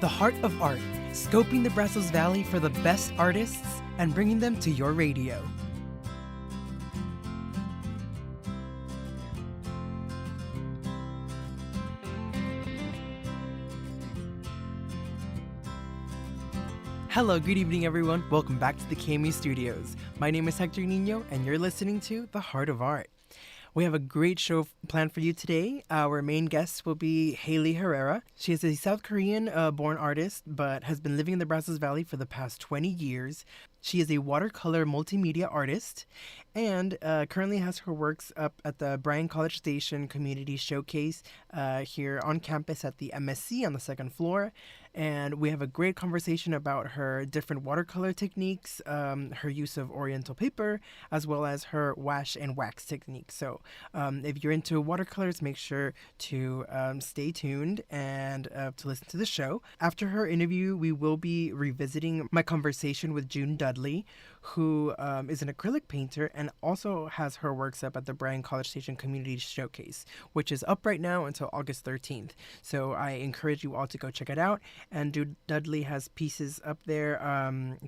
The Heart of Art, scoping the Brazos Valley for the best artists and bringing them to your radio. Hello, good evening everyone. Welcome back to the KMU Studios. My name is Hector Nino and you're listening to The Heart of Art. We have a great show planned for you today. Our main guest will be Hailey Herrera. She is a South Korean born artist, but has been living in the Brazos Valley for the past 20 years. She is a watercolor multimedia artist and currently has her works up at the Bryan College Station Community Showcase here on campus at the MSC on the second floor. And we have a great conversation about her different watercolor techniques, her use of oriental paper, as well as her wash and wax techniques. So if you're into watercolors, make sure to stay tuned and to listen to the show. After her interview, we will be revisiting my conversation with June Dudley, who is an acrylic painter and also has her works up at the Bryan College Station Community Showcase, which is up right now until August 13th. So I encourage you all to go check it out. And June Dudley has pieces up there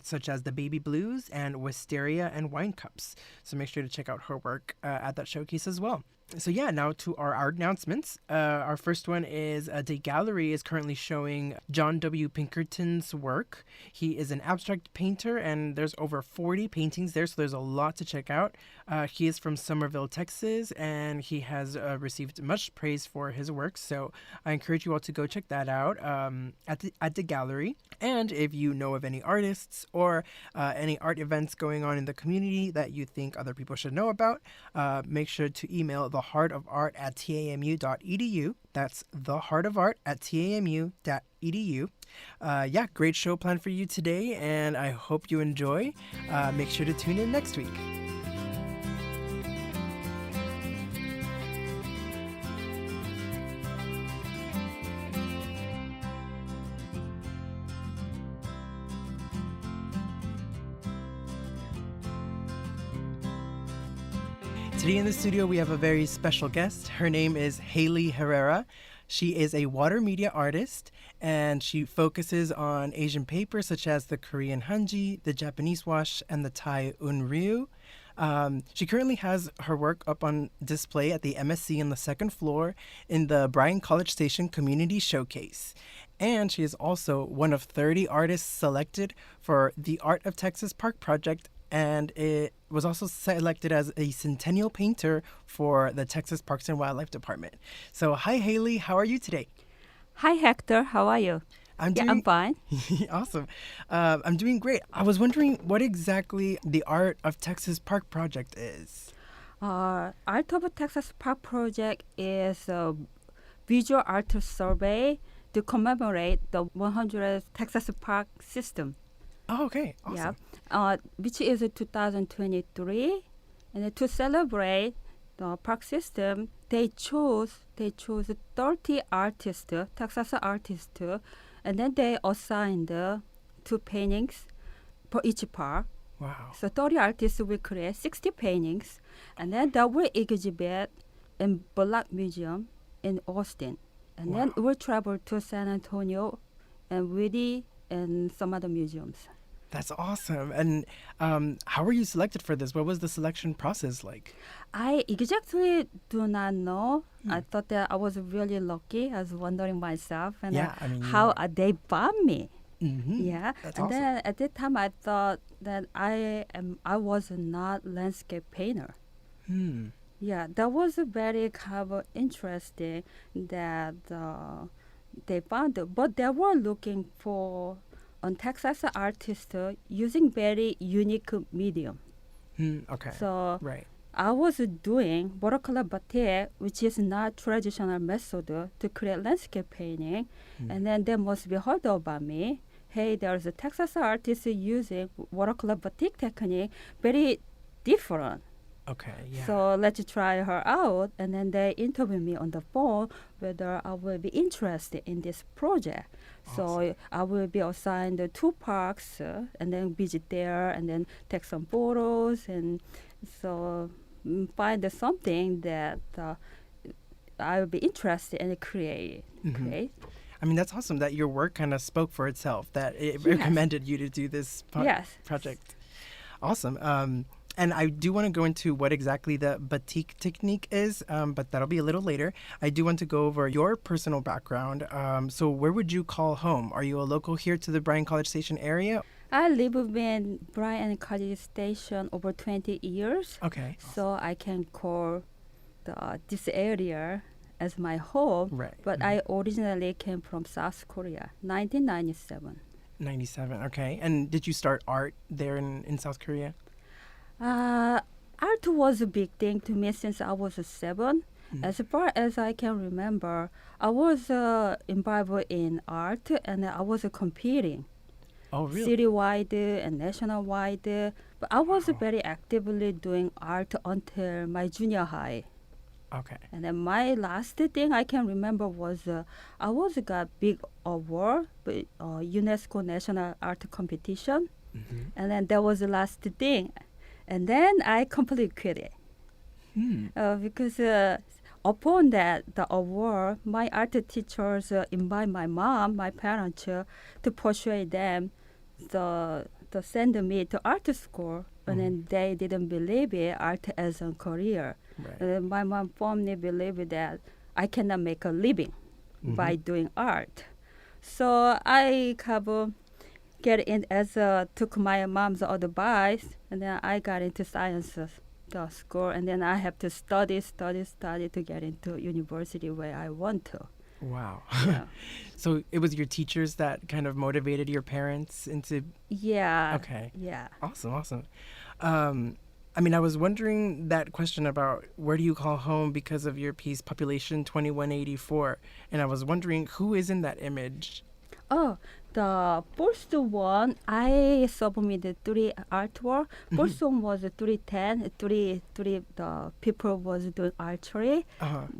such as the Baby Blues and Wisteria and Wine Cups. So make sure to check out her work at that showcase as well. So yeah, now to our art announcements. Our first one is the gallery is currently showing John W. Pinkerton's work. He is an abstract painter and there's over 40 paintings there, so there's a lot to check out. He is from Somerville, Texas, and he has received much praise for his work, so I encourage you all to go check that out at the gallery. And if you know of any artists or any art events going on in the community that you think other people should know about, make sure to email theheartofart@tamu.edu. That's theheartofart@tamu.edu. Yeah, great show planned for you today, and I hope you enjoy. Make sure to tune in next week. Today in the studio, we have a very special guest. Her name is Hailey Herrera. She is a water media artist, and she focuses on Asian papers such as the Korean hanji, the Japanese wash, and the Thai unryu. She currently has her work up on display at the MSC on the second floor in the Bryan College Station Community Showcase. And she is also one of 30 artists selected for the Art of Texas Park project, and it was also selected as a Centennial Painter for the Texas Parks and Wildlife Department. So, hi, Hailey. How are you today? Hi, Hector. How are you? I'm fine. Awesome. I'm doing great. I was wondering what exactly the Art of Texas Park project is. Art of Texas Park project is a visual art survey to commemorate the 100th Texas Park system. Oh, okay. Awesome. Yeah. Which is 2023, and to celebrate the park system, they chose 30 artists, Texas artists, and then they assigned 2 paintings for each park. Wow. So 30 artists will create 60 paintings, and then they will exhibit in Black Museum in Austin, and then it will travel to San Antonio and Whitney and some other museums. That's awesome. And how were you selected for this? What was the selection process like? I exactly do not know. I thought that I was really lucky. I was wondering myself and how they found me. Mm-hmm. Yeah. That's and awesome. then at that time I thought that I was not landscape painter. Yeah, that was very kind of interesting that they found it. But they were looking for on Texas artists using very unique medium. Okay. So right. I was doing watercolor batik, which is not traditional method to create landscape painting. And then they must be heard about me. Hey, there's a Texas artist using watercolor batik technique, very different. Okay, yeah. So let's try her out. And then they interview me on the phone whether I will be interested in this project. Awesome. So I will be assigned 2 parks and then visit there and then take some photos and so find something that I will be interested in create. I mean, that's awesome that your work kind of spoke for itself, that it Yes. recommended you to do this Yes. project. Awesome. And I do want to go into what exactly the batik technique is, but that'll be a little later. I do want to go over your personal background. So where would you call home? Are you a local here to the Bryan College Station area? I live in Bryan College Station over 20 years. Okay. So I can call this area as my home. Right. But I originally came from South Korea, 1997. 97. Okay. And did you start art there in South Korea? Art was a big thing to me since I was 7. Mm. As far as I can remember, I was involved in art and I was competing Oh, really? citywide and nationwide. But I was Wow. very actively doing art until my junior high. Okay. And then my last thing I can remember was I was got big award, UNESCO National Art Competition, Mm-hmm. and then that was the last thing, and then I completely quit it because upon that the award, my art teachers invite my mom, my parents to persuade them to send me to art school, and then they didn't believe it art as a career. Right. My mom firmly believed that I cannot make a living by doing art. So I kind of get in as took my mom's advice, and then I got into science the school, and then I have to study to get into university where I want to. Wow. Yeah. So it was your teachers that kind of motivated your parents into... Yeah. Okay. Yeah. Awesome. I mean, I was wondering that question about where do you call home because of your piece, Population 2184. And I was wondering who is in that image? Oh, the first one, I submitted 3 artwork. First one was 310, the people was doing archery.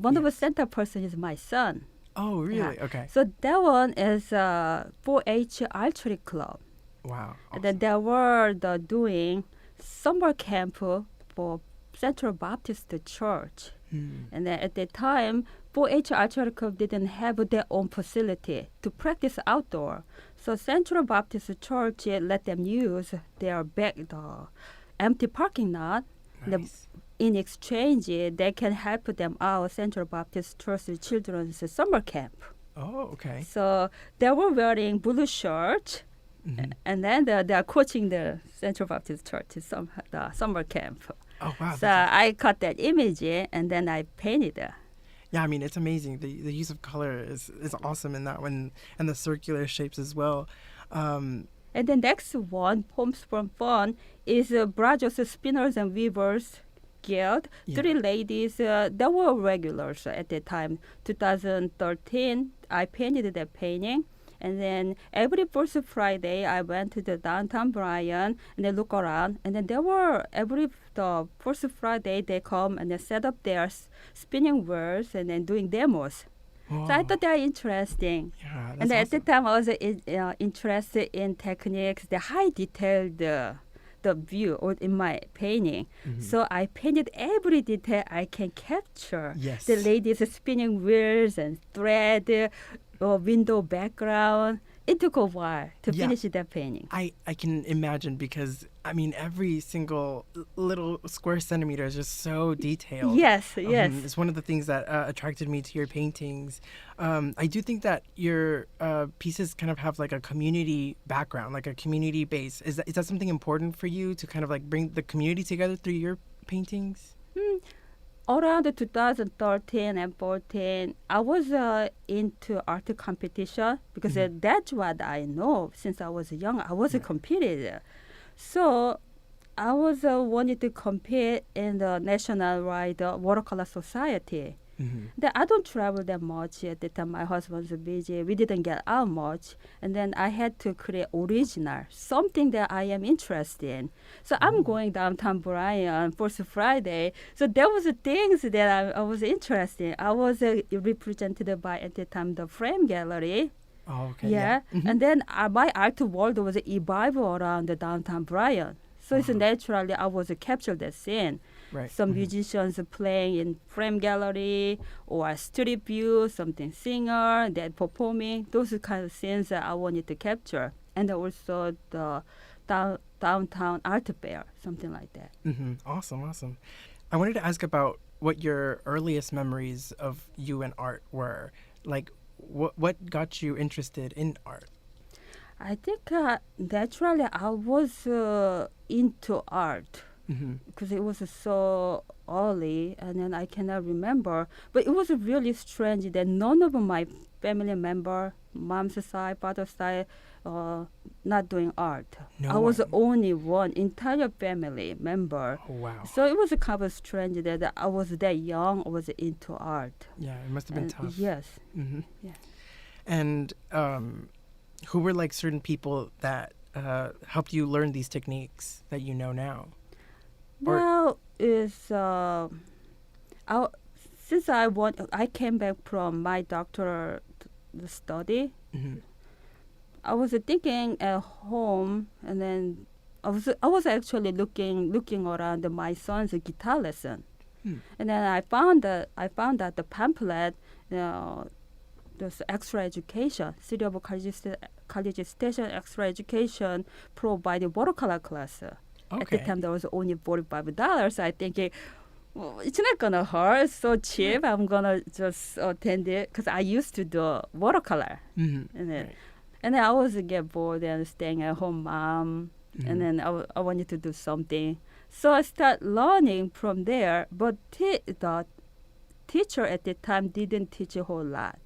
One of the center person is my son. Oh, really? Yeah. Okay. So that one is 4-H archery club. Wow. And then they were doing summer camp for Central Baptist Church. And then at the time, 4-H archery club didn't have their own facility to practice outdoor. So Central Baptist Church let them use their the empty parking lot. Nice. In exchange, they can help them out, Central Baptist Church Children's summer camp. Oh, okay. So they were wearing blue shirts, and then they are coaching the Central Baptist Church the summer camp. Oh, wow. So I cut that image and then I painted it. Yeah, I mean, it's amazing. The use of color is awesome in that one, and the circular shapes as well. And the next one, Homes from Fun, is Brazos Spinners and Weavers Guild. Yeah. 3 ladies, they were regulars at the time. 2013, I painted that painting. And then every first Friday, I went to the downtown Bryan and they look around. And then the first Friday, they come and they set up their spinning wheels and then doing demos. Whoa. So I thought they were interesting. Yeah, that's And then awesome. at the time, I was interested in techniques, the high detailed the view or in my painting. So I painted every detail I can capture. Yes. The ladies spinning wheels and thread, window background. It took a while to finish that painting. I can imagine because, I mean, every single little square centimeter is just so detailed. Yes. It's one of the things that attracted me to your paintings. I do think that your pieces kind of have like a community background, like a community base. Is that something important for you to kind of like bring the community together through your paintings? Around 2013 and 14, I was into art competition because that's what I know. Since I was young, I was a competitor. So I was wanted to compete in the nationwide Watercolor Society. Then I don't travel that much at the time. My husband's busy. We didn't get out much. And then I had to create original, something that I am interested in. So I'm going downtown Bryan first Friday. So there was things that I was interested in. I was represented by, at the time, the Frame Gallery. Oh, okay. Yeah. And then my art world was evolved around the downtown Bryan. So it's naturally I was captured that scene. Right. Some musicians playing in frame gallery or street view, something singer that performing. Those kind of scenes that I wanted to capture, and also the downtown art fair, something like that. Awesome, awesome. I wanted to ask about what your earliest memories of you and art were. Like, what got you interested in art? I think naturally I was into art because it was so early, and then I cannot remember. But it was really strange that none of my family member, mom's side, father's side, not doing art. No I was the one. only one entire family member. Oh, wow. So it was kind of strange that I was that young. I was into art. Yeah, it must have been tough. Yes. Yeah. And who were like certain people that helped you learn these techniques that you know now? Well, since I came back from my doctoral study. I was thinking at home, and then I was actually looking around my son's guitar lesson, and then I found out the pamphlet, this extra education, City of College Station extra education provided watercolor class. At the time, there was only $45. I think it's not gonna hurt. So cheap. I'm gonna just attend it because I used to do watercolor, and then. And then I always get bored and staying at home mom. And then I wanted to do something. So I start learning from there. But the teacher at the time didn't teach a whole lot.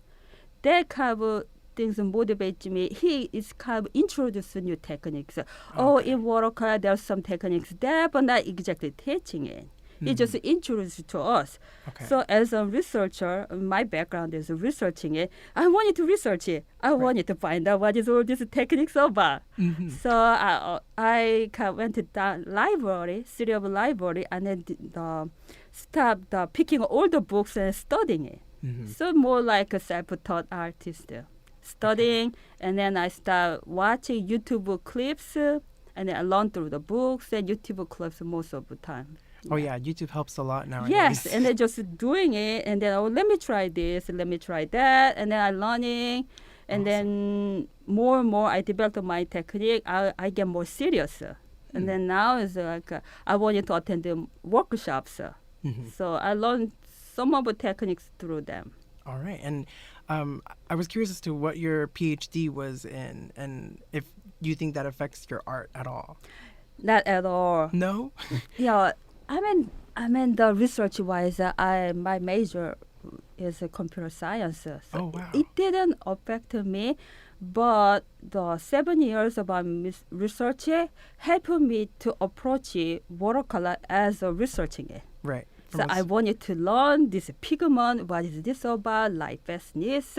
That kind of things motivate me. He is kind of introducing new techniques. In watercolor there's some techniques there, but not exactly teaching it. He just introduced it to us. So as a researcher, my background is researching it. I wanted to research it. I wanted to find out what is all these techniques about. So I went to the library, City of Library, and then stopped picking all the books and studying it. So more like a self-taught artist. Studying, and then I start watching YouTube clips, and then I learn through the books and YouTube clips most of the time. Oh yeah, YouTube helps a lot nowadays. Yes, and then just doing it, and then let me try this, let me try that, and then I'm learning, and then more and more I develop my technique. I get more serious, and then now it's like I wanted to attend the workshops, so I learned some of the techniques through them. All right, and I was curious as to what your PhD was in, and if you think that affects your art at all. Not at all. No. Yeah. I mean, the research-wise, my major is computer science. So it didn't affect me, but the 7 years of research helped me to approach watercolor as researching it. Right. So I wanted to learn this pigment, what is this about, light fastness,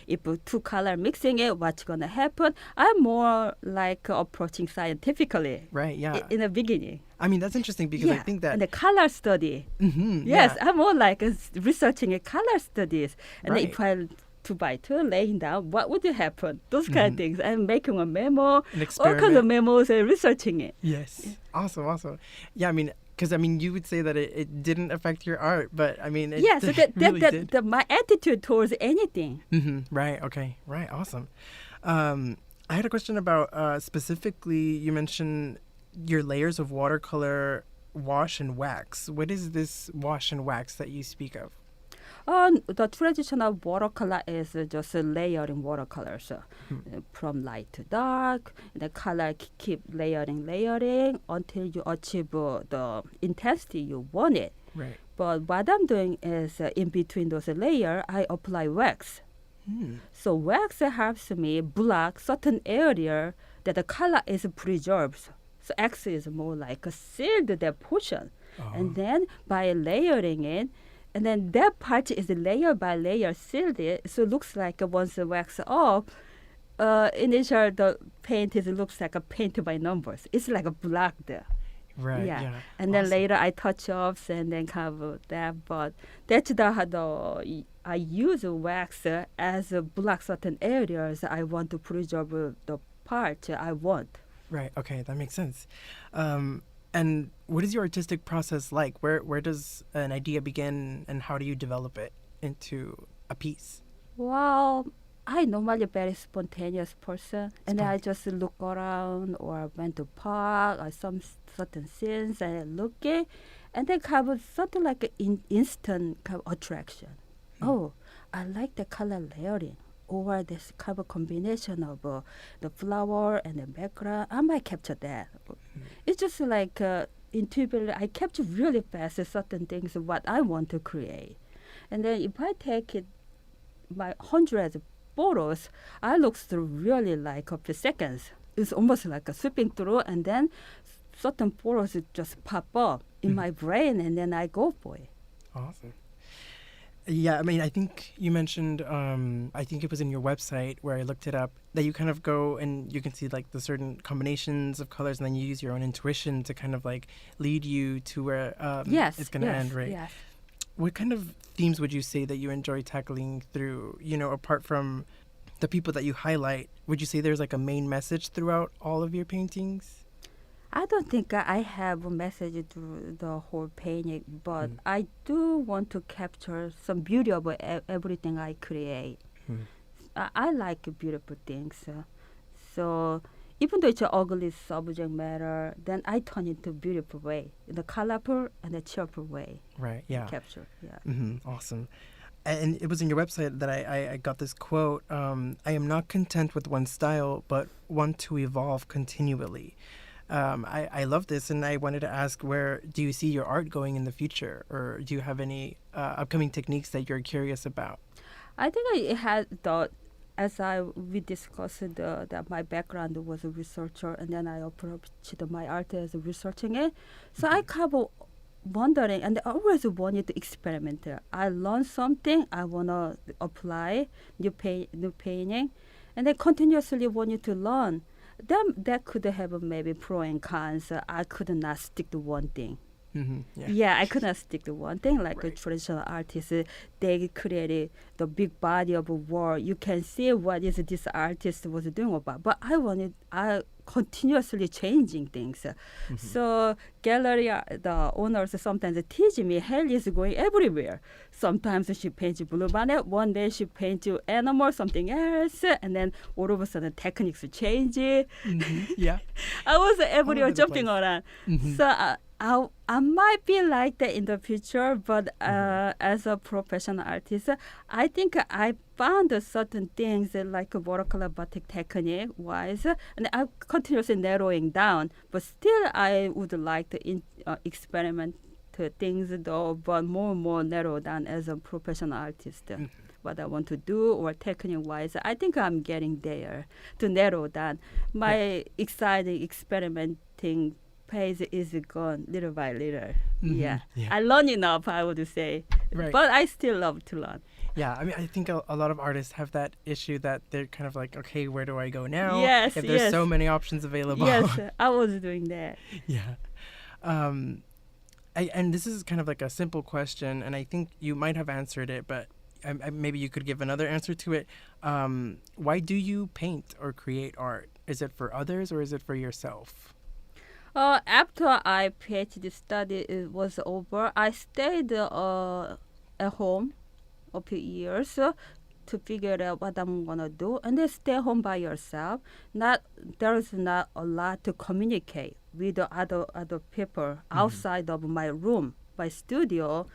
if two color mixing it, what's going to happen. I'm more like approaching scientifically. Right, yeah. In the beginning. I mean, that's interesting because I think that... And the color study. Yes, I'm more like researching color studies. And then if I 2x2 laying down, what would happen? Those kind of things. I'm making a memo, all kinds of memos and researching it. Yes. Awesome. Yeah, I mean... Because, I mean, you would say that it didn't affect your art, but, I mean, it really did. My attitude towards anything. Right, okay. Right, awesome. I had a question about, specifically, you mentioned your layers of watercolor, wash and wax. What is this wash and wax that you speak of? The traditional watercolor is just layering watercolors from light to dark. The color keep layering until you achieve the intensity you want it. Right. But what I'm doing is in between those layers, I apply wax. So wax helps me block certain area that the color is preserved. So X is more like a sealed that portion. And then by layering it, and then that part is layer by layer sealed it, so it looks like once the wax off, initial the paint looks like a paint by numbers. It's like a block there. Right. Yeah. And then later I touch ups and then cover that. But that's the I use wax as a block certain areas I want to preserve the part I want. Right. Okay, that makes sense. And what is your artistic process like? Where does an idea begin, and how do you develop it into a piece? Well, I normally very spontaneous person, and then I just look around or went to park or some certain scenes and I look it, and then kind of something like an instant kind of attraction. Oh, I like the color layering or this kind of combination of the flower and the background. I might capture that. It's just like intuitively, I capture really fast certain things of what I want to create, and then if I take it by hundreds of photos, I look through really like a few seconds. It's almost like a sweeping through, and then certain photos just pop up in my brain, and then I go for it. Awesome. Yeah, I mean, I think you mentioned, I think it was in your website where I looked it up, that you kind of go and you can see like the certain combinations of colors, and then you use your own intuition to kind of like lead you to where it's going to end, right? Yes. What kind of themes would you say that you enjoy tackling through, apart from the people that you highlight? Would you say there's like a main message throughout all of your paintings? I don't think I have a message through the whole painting, but I do want to capture some beauty of everything I create. I like beautiful things. So even though it's an ugly subject matter, then I turn it into a beautiful way, in a colorful and a cheerful way. Right, yeah. Capture, yeah. Awesome. And it was in your website that I got this quote, I am not content with one style, but want to evolve continually. I love this, and I wanted to ask, where do you see your art going in the future, or do you have any upcoming techniques that you're curious about? I think I had thought, as we discussed, that my background was a researcher, and then I approached my art as researching it. So I kind of wondering, and I always wanted to experiment there. I learned something, I want to apply new painting, and then continuously wanted to learn. Then that could have maybe pro and cons. I could not stick to one thing. Yeah, I could not stick to one thing. Like a traditional artist, they created the big body of a work. You can see what is this artist was doing about. But I continuously changing things. So gallery, the owners sometimes tease me, Hailey is going everywhere. Sometimes she paints blue bonnet, one day she paints animal, something else, and then all of a sudden techniques change. Yeah. I was everywhere jumping around. So I might be like that in the future, but as a professional artist, I think I found certain things like watercolor batik technique wise, and I'm continuously narrowing down. But still, I would like to experiment to things though, but more and more narrow down as a professional artist. What I want to do or technique wise, I think I'm getting there to narrow down. My exciting experimenting phase is gone little by little. Yeah. I learn enough, I would say. Right. But I still love to learn. Yeah, I mean, I think a lot of artists have that issue that they're kind of like, okay, where do I go now? Yes, if there's so many options available. Yes, I was doing that. Yeah. And this is kind of like a simple question, and I think you might have answered it, but maybe you could give another answer to it. Why do you paint or create art? Is it for others or is it for yourself? After I PhD study was over, I stayed at home a few years to figure out what I'm gonna do, and then stay home by yourself. There is not a lot to communicate with the other people outside of my room, my studio,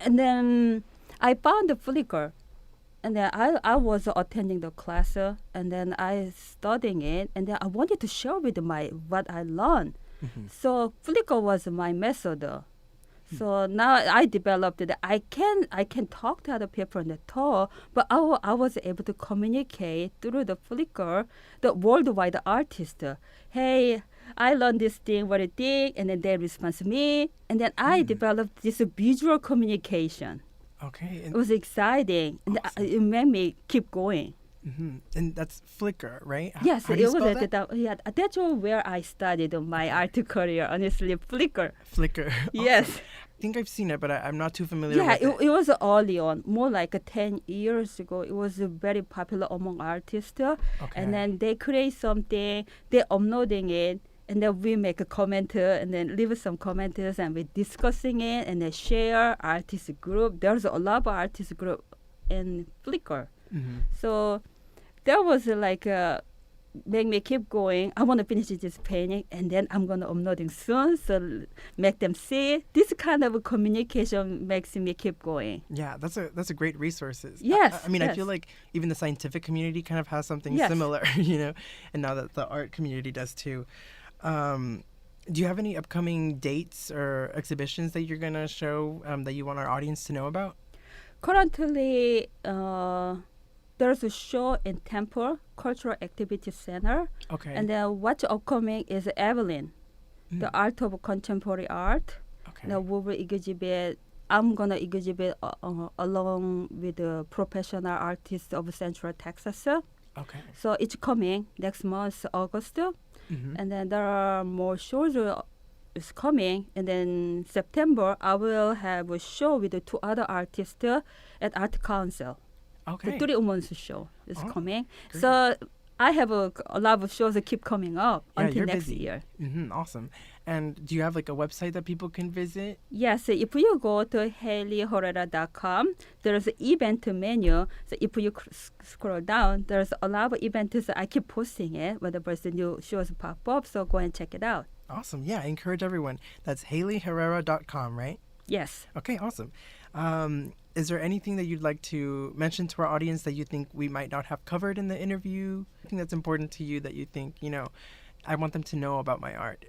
and then I found the Flickr. And then I was attending the class, and then I studying it, and then I wanted to share with what I learned. So Flickr was my method. So now I developed that I can talk to other people on the tour, but I was able to communicate through the Flickr, the worldwide artist. Hey, I learned this thing, what do you think? And then they respond to me, and then I developed this visual communication. Okay. It was exciting. Awesome. And it made me keep going. And that's Flickr, right? Yes, how do you it was spell that? yeah, that's where I started my art career, honestly, Flickr. Flickr. Yes. Awesome. I think I've seen it, but I'm not too familiar Yeah, with it. it was early on, more like 10 years ago. It was very popular among artists. Okay. And then they create something, they uploading it, and then we make a comment and then leave some comments and we discussing it and then share artist group. There's a lot of artist group in Flickr. So that was like make me keep going. I want to finish this painting and then I'm going to uploading soon. So make them see. This kind of communication makes me keep going. Yeah, that's a great resources. Yes. I mean, yes. I feel like even the scientific community kind of has something Yes. similar, and now that the art community does too. Do you have any upcoming dates or exhibitions that you're going to show that you want our audience to know about? Currently, there's a show in Temple Cultural Activity Center. Okay. And then what's upcoming is Evelyn, the art of contemporary art. Okay. Now we will exhibit. I'm gonna exhibit along with the professional artists of Central Texas. Okay. So it's coming next month, August. And then there are more shows is coming. And then September, I will have a show with the 2 other artists at Art Council. Okay. The 3 Women's show is coming. Great. So I have a lot of shows that keep coming up Yeah, until you're next busy. year. Awesome. And do you have like a website that people can visit? Yes, if you go to HaileyHerrera.com, there's an event menu. So if you scroll down, there's a lot of events that I keep posting it whenever the new shows pop up. So go and check it out. Awesome. Yeah, I encourage everyone. That's HaileyHerrera.com, right? Yes. Okay, awesome. Is there anything that you'd like to mention to our audience that you think we might not have covered in the interview? Anything that's important to you that you think, I want them to know about my art?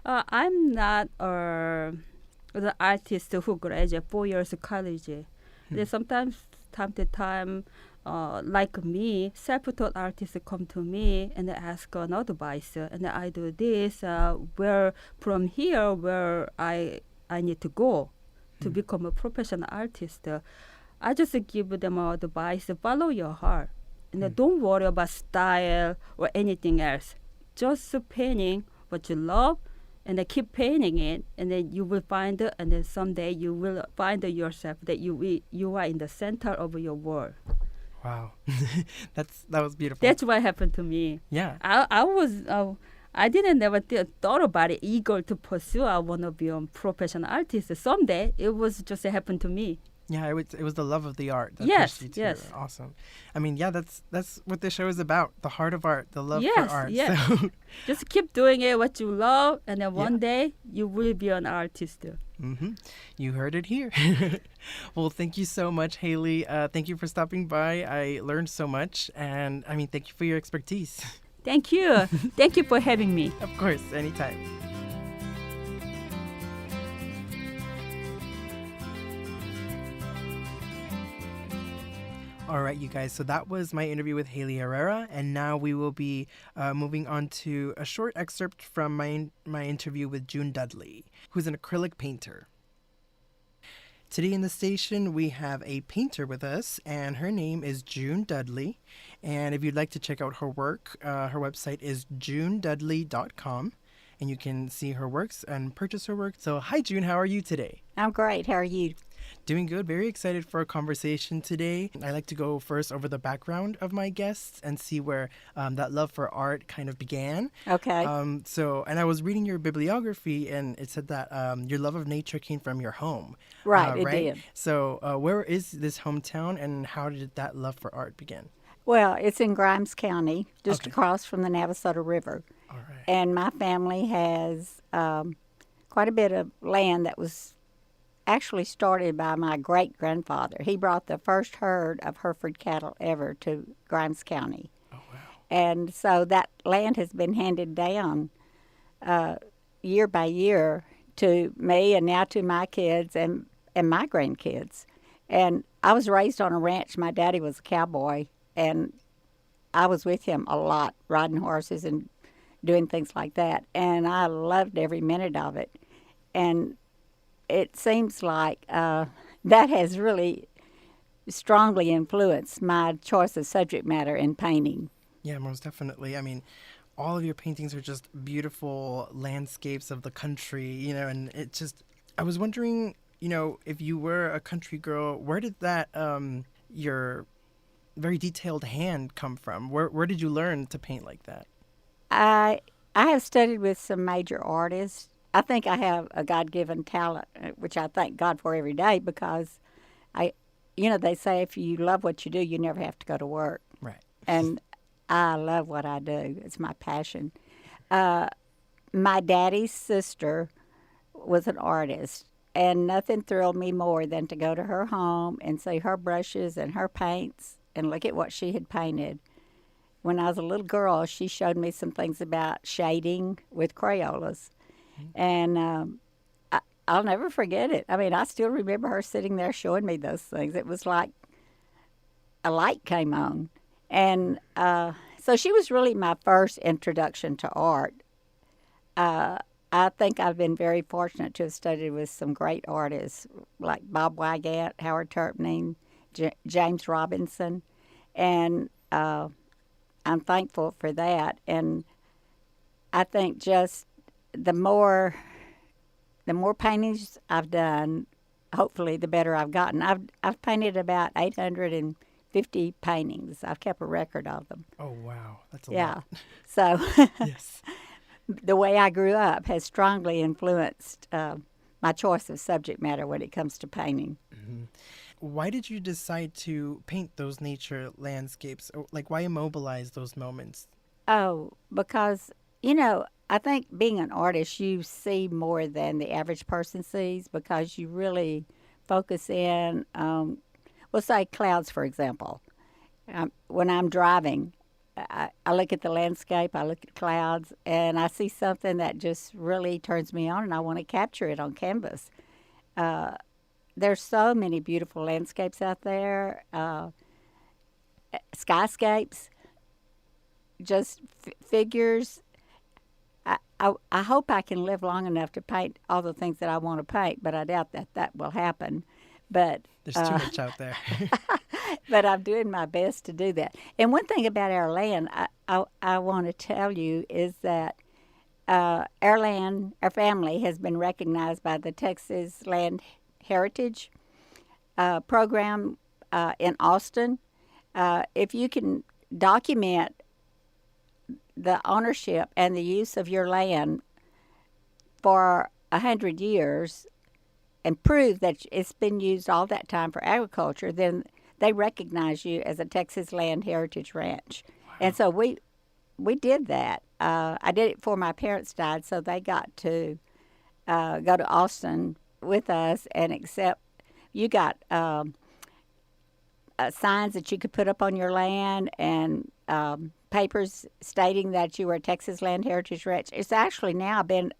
I'm not the artist who graduated 4 years of college. They sometimes, time to time, like me, self-taught artists come to me and they ask an advice. And I do this, where from here, where I need to go to become a professional artist. I just give them advice, follow your heart. And don't worry about style or anything else. Just painting what you love and then keep painting it, and then you will find it, and then someday you will find yourself that you are in the center of your world. Wow. that was beautiful. That's what happened to me. Yeah. I didn't never thought about it, eager to pursue. I want to be a professional artist. Someday it was just happened to me. Yeah, it was the love of the art that Yes, pushed you to yes. it. Awesome. I mean, yeah, that's what this show is about. The heart of art, the love Yes, for art. yes. So, Just keep doing it what you love, and then one Yeah. day you will be an artist. you heard it here. Well, thank you so much, Hailey. Thank you for stopping by. I learned so much, and I mean, thank you for your expertise. Thank you. Thank you for having me. Of course, anytime. All right, you guys. So that was my interview with Hailey Herrera, and now we will be moving on to a short excerpt from my interview with June Dudley, who's an acrylic painter. Today in the station, we have a painter with us, and her name is June Dudley. And if you'd like to check out her work, her website is junedudley.com, and you can see her works and purchase her work. So, hi, June. How are you today? I'm great. How are you? Doing good. Very excited for a conversation today. I like to go first over the background of my guests and see where that love for art kind of began. Okay. And I was reading your bibliography, and it said that your love of nature came from your home. Right, it right? did. So where is this hometown, and how did that love for art begin? Well, it's in Grimes County, just Okay. across from the Navasota River. All right. And my family has quite a bit of land that was actually started by my great-grandfather. He brought the first herd of Hereford cattle ever to Grimes County. Oh, wow. And so that land has been handed down year by year to me and now to my kids and my grandkids. And I was raised on a ranch. My daddy was a cowboy, and I was with him a lot, riding horses and doing things like that. And I loved every minute of it. And it seems like that has really strongly influenced my choice of subject matter in painting. Yeah, most definitely. I mean, all of your paintings are just beautiful landscapes of the country, and it just, I was wondering, if you were a country girl, where did that, your very detailed hand come from? Where did you learn to paint like that? I have studied with some major artists. I think I have a God-given talent, which I thank God for every day because they say if you love what you do, you never have to go to work. Right. And I love what I do. It's my passion. My daddy's sister was an artist, and nothing thrilled me more than to go to her home and see her brushes and her paints and look at what she had painted. When I was a little girl, she showed me some things about shading with Crayolas, and I'll never forget it. I mean, I still remember her sitting there showing me those things. It was like a light came on. And so she was really my first introduction to art. I think I've been very fortunate to have studied with some great artists like Bob Wygant, Howard Turpning, James Robinson, and I'm thankful for that. And I think just the more paintings I've done, hopefully the better I've gotten. I've painted about 850 paintings. I've kept a record of them. Oh, wow. That's a Yeah. lot. So Yes. the way I grew up has strongly influenced my choice of subject matter when it comes to painting. Mm-hmm. Why did you decide to paint those nature landscapes? Or, like, why immobilize those moments? Oh, because, I think being an artist, you see more than the average person sees because you really focus in, we'll say clouds, for example. When I'm driving, I look at the landscape, I look at clouds, and I see something that just really turns me on, and I want to capture it on canvas. There's so many beautiful landscapes out there, skyscapes, just figures. I hope I can live long enough to paint all the things that I want to paint, but I doubt that will happen. But There's too much out there. but I'm doing my best to do that. And one thing about our land, I want to tell you is that our family has been recognized by the Texas Land Heritage program in Austin. If you can document the ownership and the use of your land for 100 years and prove that it's been used all that time for agriculture, then they recognize you as a Texas Land Heritage Ranch. Wow. And so we did that. I did it before my parents died, so they got to go to Austin with us and accept. You got signs that you could put up on your land and papers stating that you were a Texas Land Heritage Ranch. It's actually now been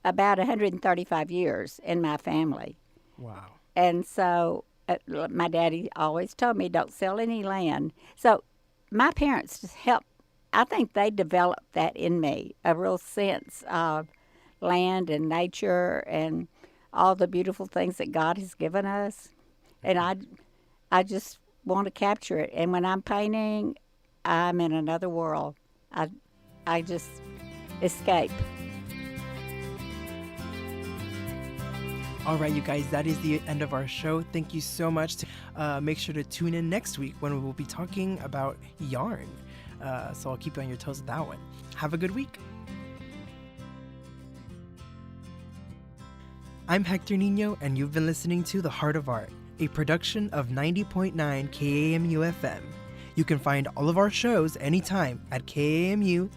about 135 years in my family. Wow. And so my daddy always told me, don't sell any land. So my parents helped. I think they developed that in me, a real sense of land and nature and all the beautiful things that God has given us. And I just want to capture it. And when I'm painting, I'm in another world. I just escape. All right, you guys, that is the end of our show. Thank you so much. Make sure to tune in next week when we will be talking about yarn. So I'll keep you on your toes with that one. Have a good week. I'm Hector Nino, and you've been listening to The Heart of Art, a production of 90.9 KAMU FM. You can find all of our shows anytime at kamu.tamu.edu.